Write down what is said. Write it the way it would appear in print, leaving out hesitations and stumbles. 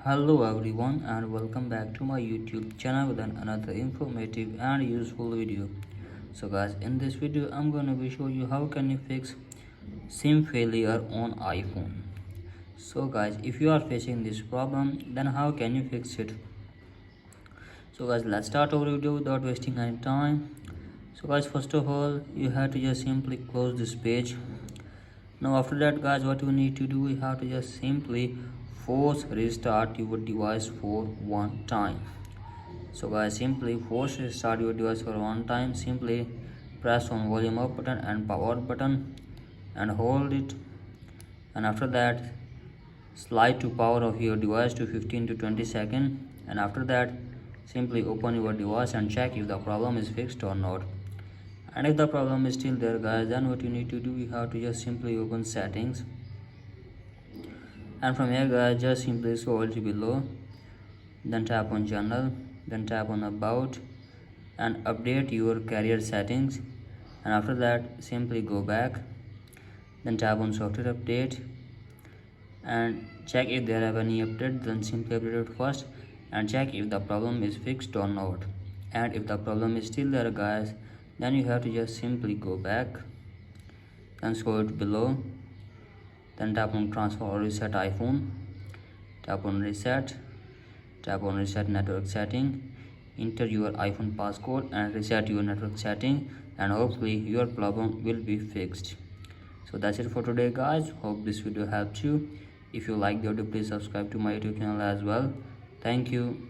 Hello everyone and welcome back to my YouTube channel with another informative and useful video. So guys, in this video I'm going to be show you how can you fix SIM failure on iPhone. So guys, if you are facing this problem, then how can you fix it? So guys, let's start our video without wasting any time. So guys, first of all, you have to just simply close this page. Now after that guys, what you need to do, you have to just simply force restart your device for one time. So guys, simply force restart your device for one time. Simply press on volume up button and power button and hold it, and after that slide to power of your device to 15 to 20 seconds, and after that simply open your device and check if the problem is fixed or not. And if the problem is still there guys, then what you need to do, you have to just simply open settings, and from here guys, just simply scroll to below, then tap on channel, then tap on about and update your carrier settings, and after that simply go back, then tap on software update and check if there have any update. Then simply update it first and check if the problem is fixed or not. And if the problem is still there guys, then you have to just simply go back, then scroll it below, then tap on transfer or reset iPhone, tap on reset, tap on reset network setting, enter your iPhone passcode and reset your network setting, and hopefully your problem will be fixed. So that's it for today guys. Hope this video helped you. If you like the video, please subscribe to my YouTube channel as well. Thank you.